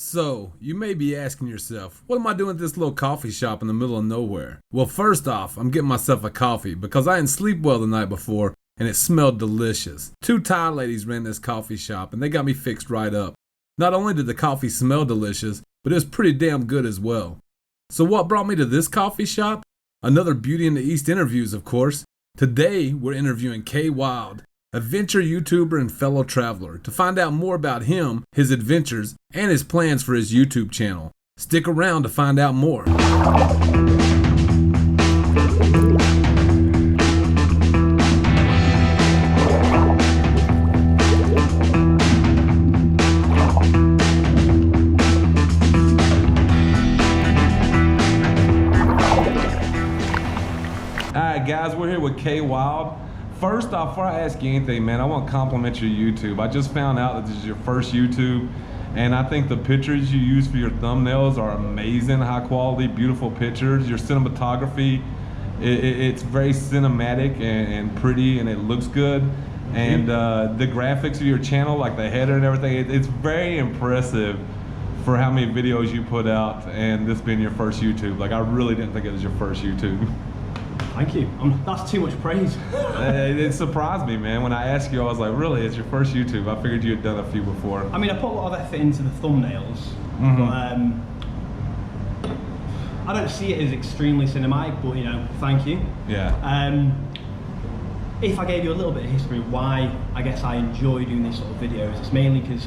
So, you may be asking yourself, what am I doing at this little coffee shop in the middle of nowhere? Well, first off, I'm getting myself a coffee because I didn't sleep well the night before and it smelled delicious. Two Thai ladies ran this coffee shop and they got me fixed right up. Not only did the coffee smell delicious, but it was pretty damn good as well. So what brought me to this coffee shop? Another Beauty in the East interviews, of course. Today, we're interviewing Kayyywild, a venture YouTuber and fellow traveler, to find out more about him, his adventures, and his plans for his YouTube channel. Stick around to find out more. Alright guys, we're here with Kayyywild. First off, before I ask you anything, man, I want to compliment your YouTube. I just found out that this is your first YouTube, and I think the pictures you use for your thumbnails are amazing, high quality, beautiful pictures. Your cinematography, it's very cinematic and pretty, and it looks good. And the graphics of your channel, like the header and everything, it's very impressive for how many videos you put out, and this being your first YouTube. Like, I really didn't think it was your first YouTube. Thank you. That's too much praise. It surprised me, man. When I asked you, I was like, really, it's your first YouTube? I figured you had done a few before. I mean, I put a lot of effort into the thumbnails, but I don't see it as extremely cinematic, but, you know, thank you. Yeah. If I gave you a little bit of history why I guess I enjoy doing these sort of videos, it's mainly because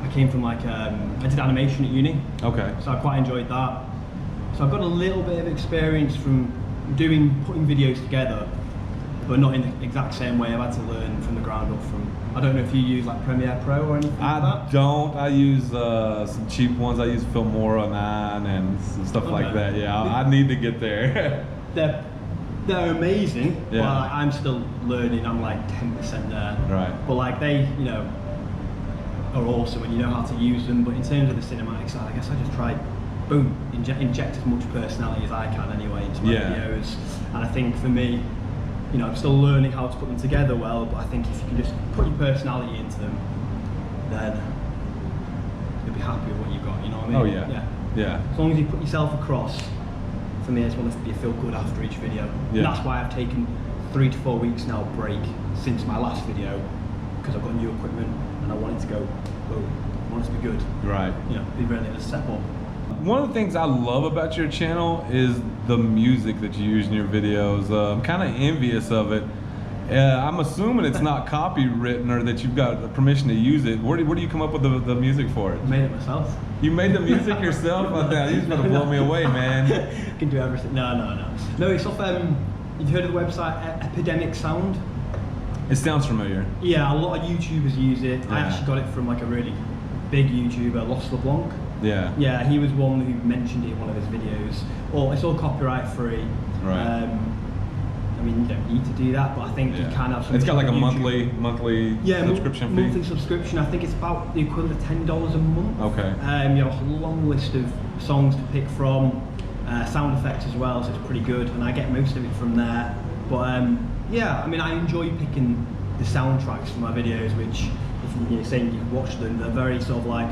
I came from like, I did animation at uni. Okay. So I quite enjoyed that. So I've got a little bit of experience from putting videos together, but not in the exact same way. I've had to learn from the ground up from, I don't know if you use like Premiere Pro or anything like that? I don't. I use some cheap ones. I use Filmora 9 and some stuff like that. Yeah, I need to get there. They're amazing, yeah. But I'm still learning. I'm like 10% there. Right. But like they, you know, are awesome and you know how to use them. But in terms of the cinematic side, I guess I just tried, boom, inject as much personality as I can anyway into my videos. And I think for me, you know, I'm still learning how to put them together well, but I think if you can just put your personality into them, then you'll be happy with what you've got, you know what I mean? Oh yeah. Yeah. As long as you put yourself across, for me I just want it to be feel good after each video. Yeah. And that's why I've taken 3 to 4 weeks now break since my last video, because I've got new equipment and I want it to go, boom, I want it to be good. Right. You know, be ready to step up. One of the things I love about your channel is the music that you use in your videos. I'm kind of envious of it. I'm assuming it's not copywritten or that you've got permission to use it. Where do you come up with the music for it? I made it myself. You made the music yourself? You're gonna blow me away, man. I can do everything. No. No, it's off, you've heard of the website Epidemic Sound? It sounds familiar. Yeah, a lot of YouTubers use it. Yeah. I actually got it from like a really big YouTuber, Lost LeBlanc. Yeah. Yeah, he was one who mentioned it in one of his videos. It's all copyright free. Right. I mean, you don't need to do that, but I think you can have some. It's got like a monthly subscription fee. Monthly subscription. I think it's about the equivalent of $10 a month. Okay. You know, a long list of songs to pick from, sound effects as well, so it's pretty good, and I get most of it from there. But yeah, I mean, I enjoy picking the soundtracks for my videos, which, if you're saying you've watched them, they're very sort of like.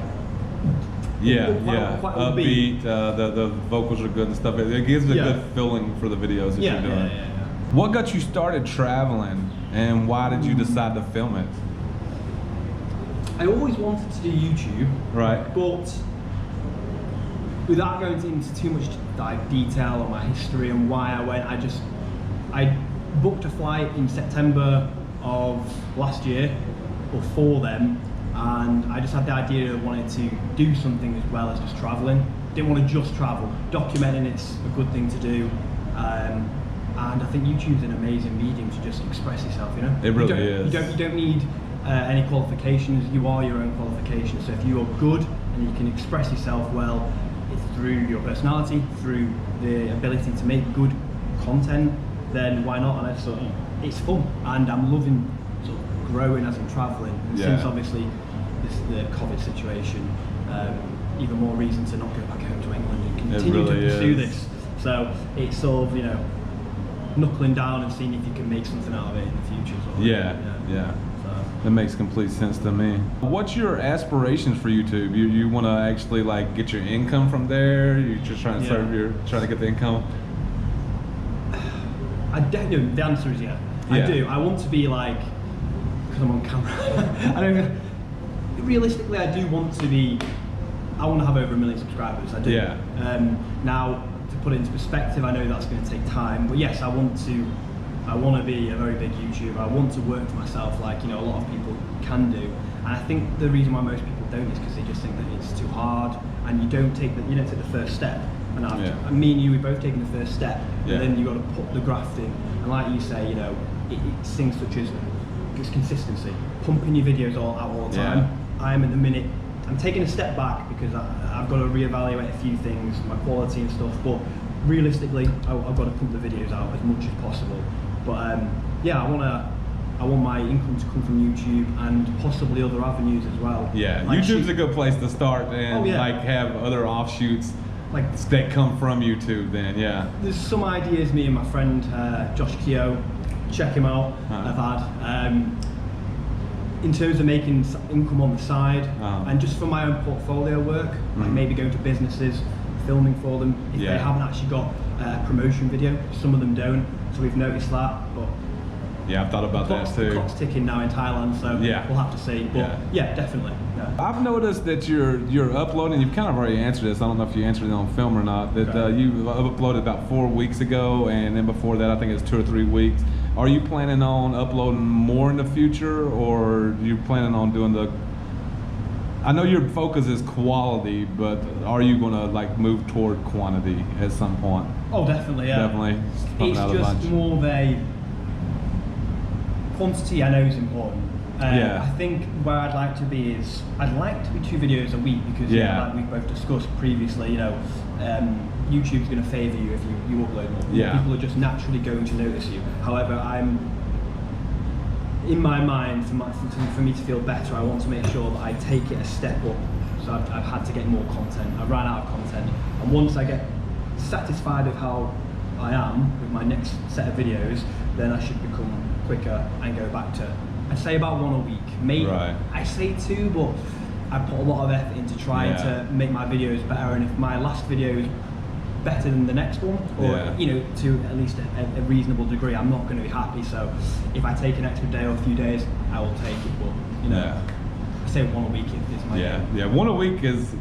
Quite upbeat. The vocals are good and stuff. It gives a good feeling for the videos that you're doing. Yeah. What got you started traveling, and why did you decide to film it? I always wanted to do YouTube, right? But without going into too much like detail on my history and why I went, I booked a flight in September of last year, or for them. And I just had the idea of wanting to do something as well as just traveling. Didn't want to just travel. Documenting it's a good thing to do. And I think YouTube's an amazing medium to just express yourself, you know? It really is. You don't need any qualifications. You are your own qualifications. So if you are good and you can express yourself well, it's through your personality, through the ability to make good content, then why not? And it's fun. And I'm loving sort of growing as I'm traveling. And since obviously the COVID situation, even more reason to not go back home to England and continue to pursue this. So it's sort of, you know, knuckling down and seeing if you can make something out of it in the future. Yeah. So. That makes complete sense to me. What's your aspirations for YouTube? You want to actually like get your income from there? You're just trying to trying to get the income? The answer is yeah. I do. I want to be like, because I'm on camera. Realistically, I do want to be. I want to have over 1 million subscribers. I do. Yeah. Now, to put it into perspective, I know that's going to take time, but yes, I want to be a very big YouTuber. I want to work for myself, like a lot of people can do. And I think the reason why most people don't is because they just think that it's too hard, and you don't take the first step. And me and you, we've both taken the first step, and then you got to put the graft in. And like you say, it's things such as just consistency, pumping your videos all the time. I am at the minute. I'm taking a step back because I've got to reevaluate a few things, my quality and stuff. But realistically, I've got to pump the videos out as much as possible. But I want my income to come from YouTube and possibly other avenues as well. Yeah, like YouTube's a good place to start and like have other offshoots like that come from YouTube. Then there's some ideas me and my friend Josh Keogh, check him out. I've had. In terms of making income on the side, and just for my own portfolio work, like maybe going to businesses, filming for them if they haven't actually got a promotion video. Some of them don't, so we've noticed that. But yeah, I've thought about that too. The clock's ticking now in Thailand, so we'll have to see. But yeah, definitely. Yeah. I've noticed that you're uploading. You've kind of already answered this. I don't know if you answered it on film or not. That you uploaded about 4 weeks ago, and then before that, I think it's 2 or 3 weeks. Are you planning on uploading more in the future, or are you planning on doing the? I know your focus is quality, but are you going to like move toward quantity at some point? Oh, definitely, yeah. Definitely. It's just more of a quantity. I know is important. I think where I'd like to be is I'd like to be 2 videos a week because like we've both discussed previously, YouTube's going to favour you if you upload more. People are just naturally going to notice you. However, I'm in my mind, for me to feel better, I want to make sure that I take it a step up. So I've had to get more content. I've ran out of content, and once I get satisfied with how I am with my next set of videos, then I should become quicker and go back to, I'd say about 1 a week. Maybe I say 2, but I put a lot of effort into trying to make my videos better. And if my last video is better than the next one, or to at least a reasonable degree, I'm not going to be happy. So if I take an extra day or a few days, I will take it. But I say 1 a week is my goal. 1 a week is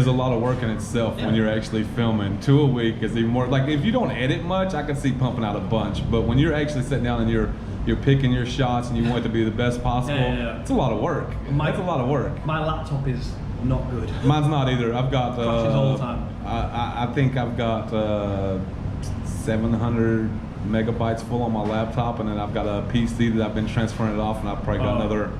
a lot of work in itself when you're actually filming. 2 a week is even more. Like if you don't edit much, I can see pumping out a bunch. But when you're actually sitting down and you're picking your shots and you want it to be the best possible, it's a lot of work. That's a lot of work. My laptop is not good. Mine's not either. I've got crashes all the time. I think I've got 700 megabytes full on my laptop, and then I've got a PC that I've been transferring it off, and I've probably got another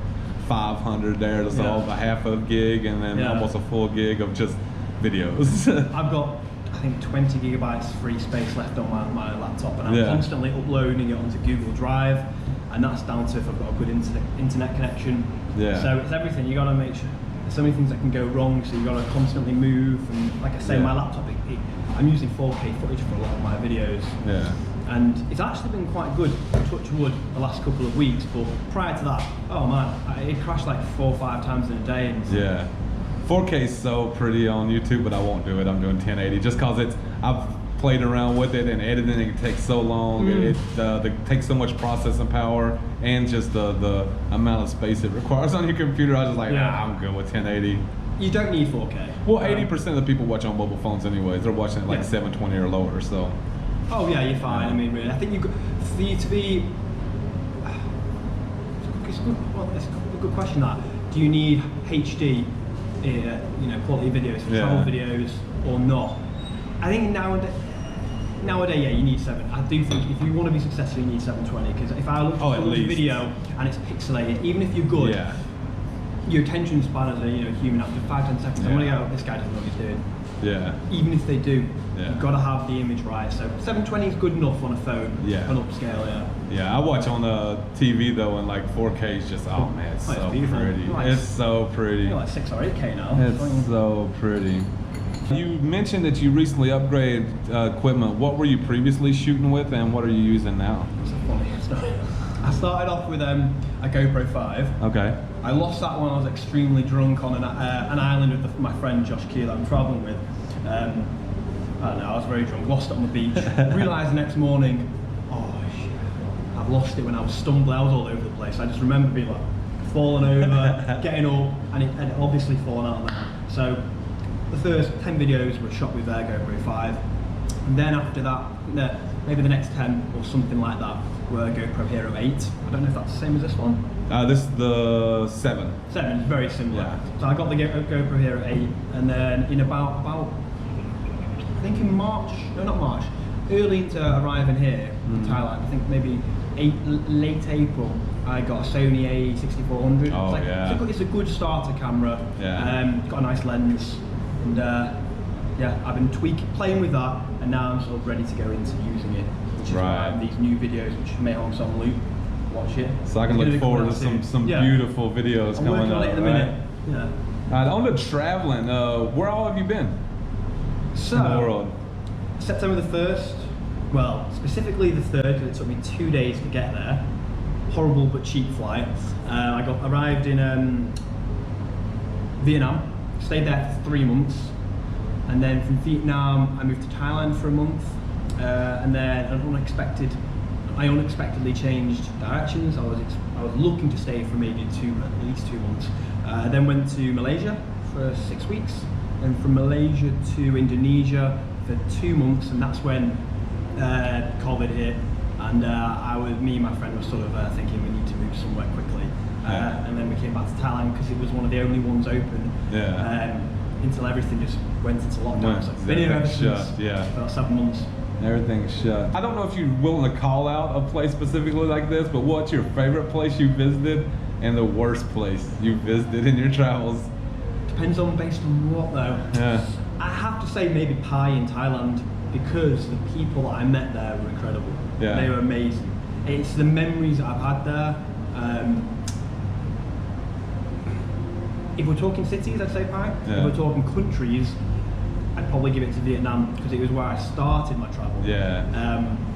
500 there. So a half a gig and then almost a full gig of just videos. I've got I think 20 gigabytes free space left on my laptop, and I'm constantly uploading it onto Google Drive, and that's down to if I've got a good internet connection. So it's everything. You got to make sure. There's so many things that can go wrong, so you got to constantly move. And like I say, my laptop, I'm using 4K footage for a lot of my videos. And it's actually been quite good, touch wood, the last couple of weeks. But prior to that, oh man, it crashed like 4 or 5 times in a day. And 4K is so pretty on YouTube, but I won't do it. I'm doing 1080 just because I've played around with it, and editing it takes so long. It takes so much processing power, and just the amount of space it requires on your computer. I was just like, I'm good with 1080. You don't need 4K. Well, 80% of the people watch on mobile phones anyways. They're watching it like 720 or lower, so. Oh yeah, you're fine. I mean, really, I think for you to be, it's a good question. That do you need HD, quality videos for travel videos or not? I think nowadays, you need 7. I do think if you want to be successful, you need 720. Because if I look at a video and it's pixelated, even if you're good, your attention span as a human after 5-10 seconds, I'm gonna go, this guy doesn't know what he's doing. Even if they do, you've got to have the image right. So 720 is good enough on a phone, an upscale. I watch on the TV though, and like 4K is just it's so pretty. It's so pretty. Like 6 or 8K now. It's so pretty. You mentioned that you recently upgraded equipment. What were you previously shooting with, and what are you using now? It's a funny story. started off with a GoPro 5. Okay. I lost that when I was extremely drunk on an island with my friend Josh Key that I'm travelling with. I don't know, I was very drunk, lost it on the beach. Realised the next morning, oh shit, I've lost it when I was stumbling, I was all over the place. I just remember being like, falling over, getting up, and it had obviously fallen out now. So the first 10 videos were shot with their GoPro 5. And then after that, maybe the next 10 or something like that were GoPro Hero 8. I don't know if that's the same as this one. This is the 7. 7, it's very similar. Yeah. So I got the GoPro Hero 8, and then in about I think in March, no not March, early into arriving here in Thailand, I think maybe late April, I got a Sony A6400. Oh, yeah. It's a good starter camera. Yeah. Got a nice lens, and yeah, I've been playing with that, and now I'm sort of ready to go into using it, which is why I have these new videos, which Mei Hong Song Loop. Watch it. So I can look forward to some beautiful videos I'm coming working up. on it in a minute. Yeah. On the traveling, where all have you been So, in the world? September the 1st, well, specifically the 3rd, because it took me 2 days to get there. Horrible but cheap flight. I arrived in Vietnam, stayed there for 3 months, and then from Vietnam I moved to Thailand for a month, and then I unexpectedly changed directions. I was looking to stay for maybe at least 2 months. Then went to Malaysia for 6 weeks, and from Malaysia to Indonesia for 2 months, and that's when COVID hit. And me and my friend were sort of thinking we need to move somewhere quickly. And then we came back to Thailand because it was one of the only ones open. Yeah. Until everything just went into lockdown. So I've been here ever since, about 7 months. Everything's shut. I don't know if you're willing to call out a place specifically like this, but what's your favorite place you visited and the worst place you visited in your travels? Depends on based on what though. Yeah. I have to say maybe Pai in Thailand, because the people that I met there were incredible. Yeah. They were amazing. It's the memories that I've had there. If we're talking cities, I'd say Pai. Yeah. If we're talking countries, I'd probably give it to Vietnam, because it was where I started my travel. Yeah.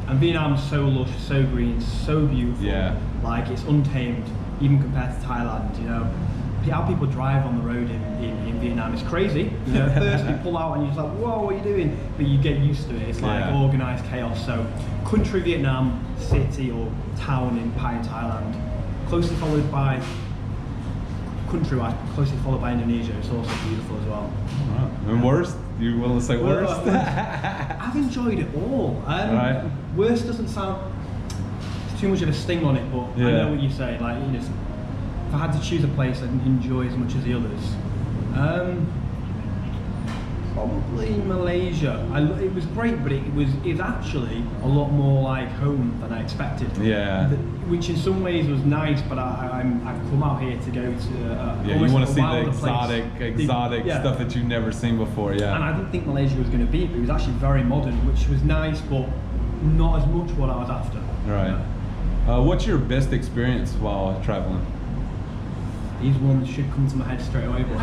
And Vietnam's so lush, so green, so beautiful. Yeah. Like, it's untamed, even compared to Thailand, you know. How people drive on the road in Vietnam is crazy. You know, at first you pull out and you're just like, whoa, what are you doing? But you get used to it. It's like organised chaos. So, country Vietnam, city or town in Pai in Thailand, closely followed by country-wise, closely followed by Indonesia. It's also beautiful as well. Wow. And worst? You willing to say worst? I've enjoyed it all. Right. Worst doesn't sound, there's too much of a sting on it, but I know what you say. Like, you just, if I had to choose a place I'd enjoy as much as the others, probably Malaysia. It was great, but it was actually a lot more like home than I expected. Yeah. Which in some ways was nice, but I've come out here to go to you want to see the wilder exotic stuff that you've never seen before. Yeah. And I didn't think Malaysia was going to be, but it was actually very modern, which was nice, but not as much what I was after. Right. What's your best experience while traveling? These ones should come to my head straight away, but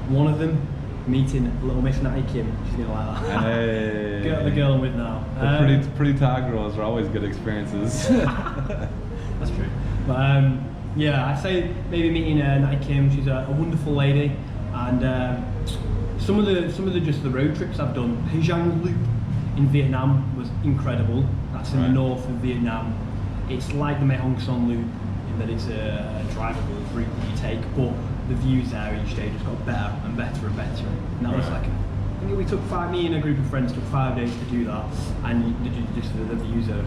one of them, meeting little Miss Natty Kim. She's gonna like that. Hey. The girl I'm with now. The pretty Thai girls are always good experiences. That's true. But yeah, I'd say maybe meeting Natty Kim. She's a wonderful lady, and some of the just the road trips I've done. Kayyywild Loop in Vietnam was incredible. That's in the north of Vietnam. It's like the Mei Hong Son Loop in that it's a drivable route that you take, but the views there each day just got better and better and better. And that was like, I think we took me and a group of friends took 5 days to do that, and just the views are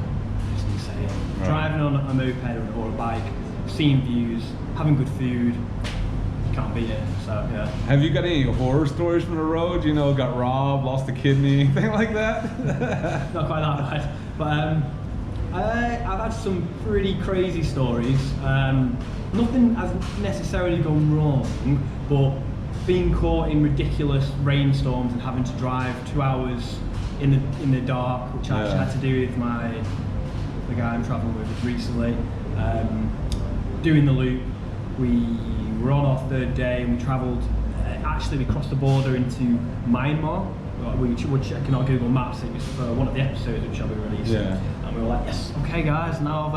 just insane. Right. Driving on a moped or a bike, seeing views, having good food, you can't beat it. So yeah. Have you got any horror stories from the road? You know, got robbed, lost a kidney, anything like that? Not quite that bad, but I've had some pretty crazy stories. Nothing has necessarily gone wrong, but being caught in ridiculous rainstorms and having to drive 2 hours in the dark, which I actually had to do with the guy I'm traveling with recently. Doing the loop, we were on our 3rd day and we travelled actually we crossed the border into Myanmar. We were checking our Google Maps. It was for one of the episodes which I'll be releasing. And we were like, yes, okay guys, now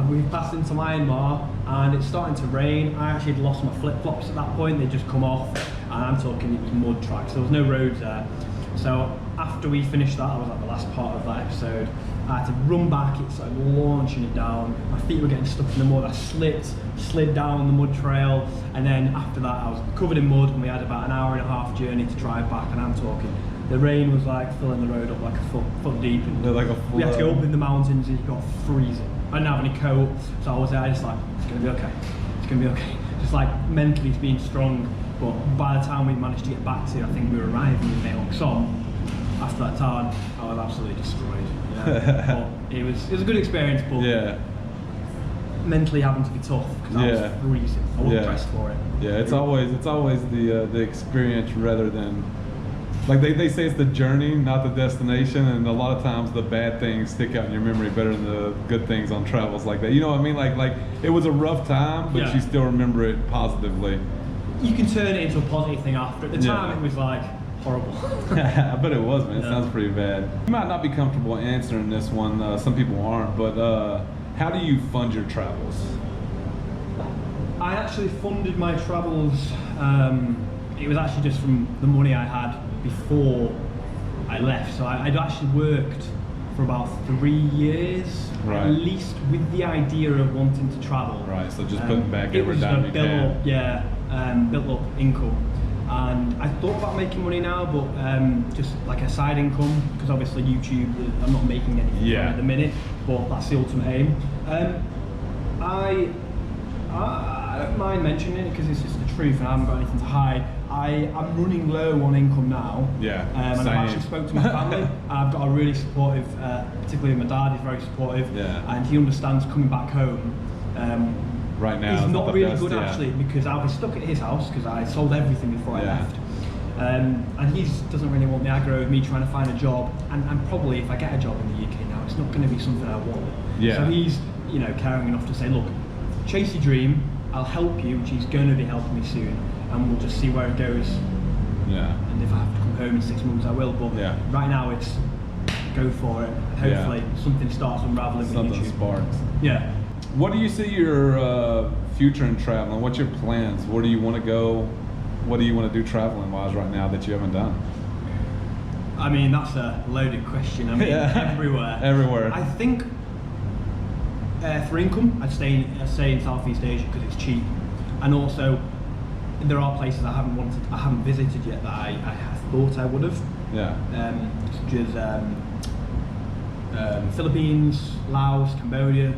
we've passed into Myanmar and it's starting to rain. I actually had lost my flip-flops at that point. They'd just come off, and I'm talking, it was mud tracks. There was no roads there. So after we finished that, I was at the last part of that episode. I had to run back. It started launching it down. My feet were getting stuck in the mud. I slid down the mud trail, and then after that I was covered in mud, and we had about an hour and a half journey to drive back, and I'm talking, the rain was like filling the road up like a foot deep, and like we had to go up in the mountains, and it got freezing. I didn't have any coat, so I was there just like, it's gonna be okay, it's gonna be okay. Just like mentally being strong. But by the time we managed to get back to, I think we were arriving in Mae Hong Son, after that time, I was absolutely destroyed. Yeah. But it was a good experience, but mentally having to be tough because I was freezing. I wasn't dressed for it. Yeah, it's always the experience rather than, like they say, it's the journey, not the destination, and a lot of times the bad things stick out in your memory better than the good things on travels like that. You know what I mean? Like it was a rough time, but you still remember it positively. You can turn it into a positive thing after. At the time, it was like horrible. I bet it was, man. It sounds pretty bad. You might not be comfortable answering this one. Some people aren't, but how do you fund your travels? I actually funded my travels. It was actually just from the money I had before I left. So I'd actually worked for about 3 years, at least, with the idea of wanting to travel. Right. So just putting back every dime you can. Built up income. And I thought about making money now, but just like a side income, because obviously YouTube, I'm not making anything at the minute, but that's the ultimate aim. I don't mind mentioning it because it's just the truth and I haven't got anything to hide. I'm running low on income now. And I've actually spoke to my family. I've got a really supportive, particularly my dad is very supportive, and he understands coming back home. Right now, it's not really good actually, because I'll be stuck at his house because I sold everything before I left. And he doesn't really want the aggro of me trying to find a job, and probably if I get a job in the UK now, it's not going to be something I want. So he's, caring enough to say, look, chase your dream, I'll help you, which he's going to be helping me soon, and we'll just see where it goes. And if I have to come home in 6 months, I will, but right now it's go for it. Hopefully something starts unraveling with YouTube. Sparks. What do you see your future in traveling? What's your plans? Where do you want to go? What do you want to do traveling wise right now that you haven't done? I mean, that's a loaded question. I mean, everywhere. Everywhere. I think for income, I'd stay in Southeast Asia because it's cheap, and also there are places I haven't visited yet that I thought I would have. Such as Philippines, Laos, Cambodia.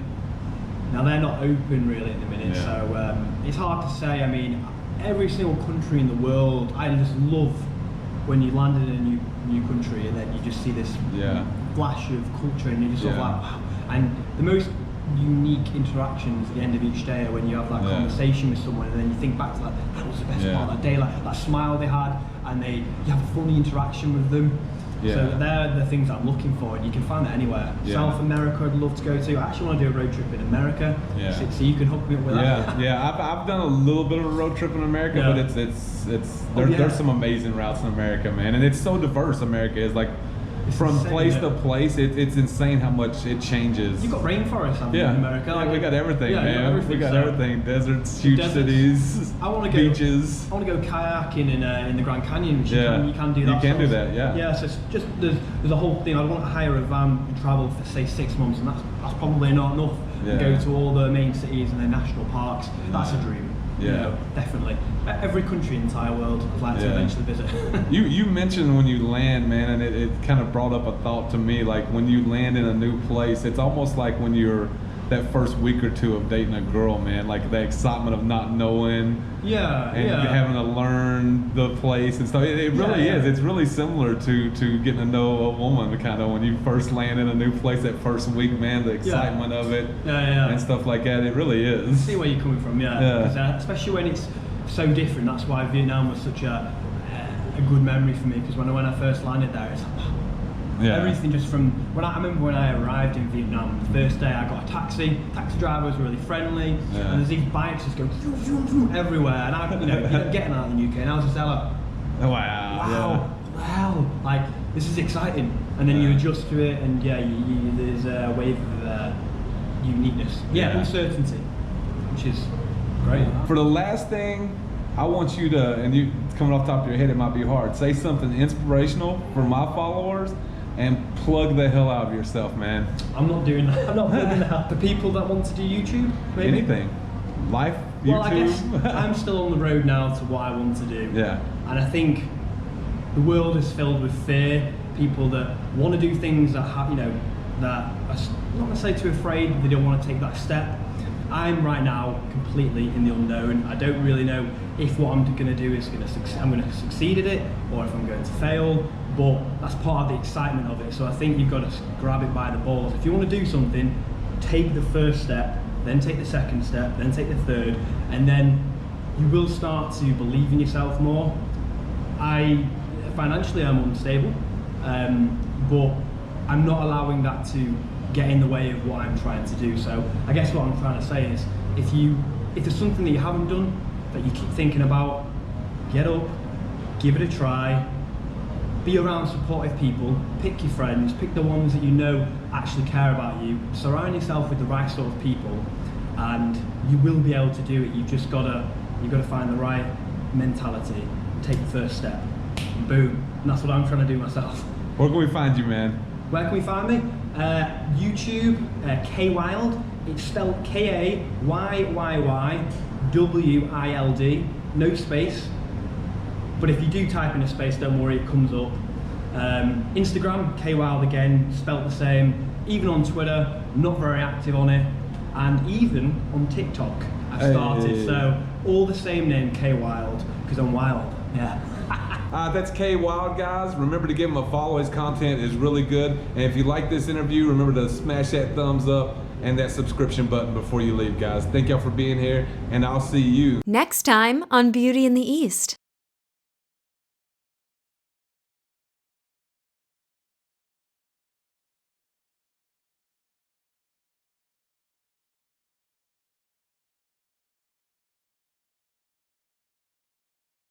Now they're not open really at the minute, so it's hard to say. I mean, every single country in the world, I just love when you land in a new country and then you just see this flash of culture and you're just sort of like, wow. And the most unique interactions at the end of each day are when you have that conversation with someone and then you think back to that was the best part of that day, like that smile they had, and you have a funny interaction with them. So they're the things I'm looking for, and you can find that anywhere. South America, I'd love to go to. I actually want to do a road trip in America, so you can hook me up with that. I've done a little bit of a road trip in America, but there's some amazing routes in America, man, and it's so diverse. America is like, from insane, place to place, it's insane how much it changes. You've got rainforests in America. Like, we got everything, man. We got everything. Deserts, huge cities, beaches. I want to go kayaking in the Grand Canyon, which you can do that. You can do that, So it's just, there's a whole thing. I want to hire a van and travel for, say, 6 months, and that's probably not enough. Go to all the main cities and the national parks. That's a dream. Definitely. Every country in the entire world I'd like to eventually visit. You mentioned when you land, man, and it kind of brought up a thought to me. Like when you land in a new place, it's almost like when you're that first week or two of dating a girl, man. Like the excitement of not knowing, and having to learn the place and stuff. It really is. It's really similar to getting to know a woman, kind of when you first land in a new place that first week, man. The excitement of it, and stuff like that. It really is. I see where you're coming from, because especially when it's so different. That's why Vietnam was such a good memory for me, because when I first landed there, it's like, wow, Yeah. Everything just from I remember when I arrived in Vietnam, the first day I got a taxi driver was really friendly, Yeah. and there's these bikes just going vroom, vroom, vroom everywhere, and I, you know, getting out in the UK, and I was just like, Wow. wow, like this is exciting, and then you adjust to it, and there's a wave of uniqueness, uncertainty, which is great. For the last thing, I want you to, and you coming off the top of your head, it might be hard, say something inspirational for my followers and plug the hell out of yourself, man. I'm not doing that. I'm not plugging that. The people that want to do YouTube, maybe? Anything. Life, YouTube. Well, I guess I'm still on the road now to what I want to do. Yeah. And I think the world is filled with fear. People that want to do things that that are not necessarily too afraid. They don't want to take that step. I'm right now completely in the unknown. I don't really know if what I'm going to do is I'm going to succeed at it, or if I'm going to fail. But that's part of the excitement of it. So I think you've got to grab it by the balls. If you want to do something, take the first step, then take the second step, then take the third, and then you will start to believe in yourself more. Financially, I'm unstable, but I'm not allowing that to get in the way of what I'm trying to do. So I guess what I'm trying to say is, if there's something that you haven't done that you keep thinking about, get up, give it a try, be around supportive people, pick your friends, pick the ones that you know actually care about you, surround yourself with the right sort of people, and you will be able to do it. You've got to find the right mentality, take the first step, and boom. And that's what I'm trying to do myself. Where can we find you, man? Where can we find me? YouTube, Kayyywild. It's spelled Kayyywild, no space. But if you do type in a space, don't worry, it comes up. Instagram, Kayyywild again, spelled the same. Even on Twitter, not very active on it. And even on TikTok, I've started. Hey. So all the same name, Kayyywild, because I'm wild. Yeah. That's Kayyywild, guys. Remember to give him a follow. His content is really good. And if you like this interview, remember to smash that thumbs up and that subscription button before you leave, guys. Thank y'all for being here, and I'll see you next time on Beauty in the East.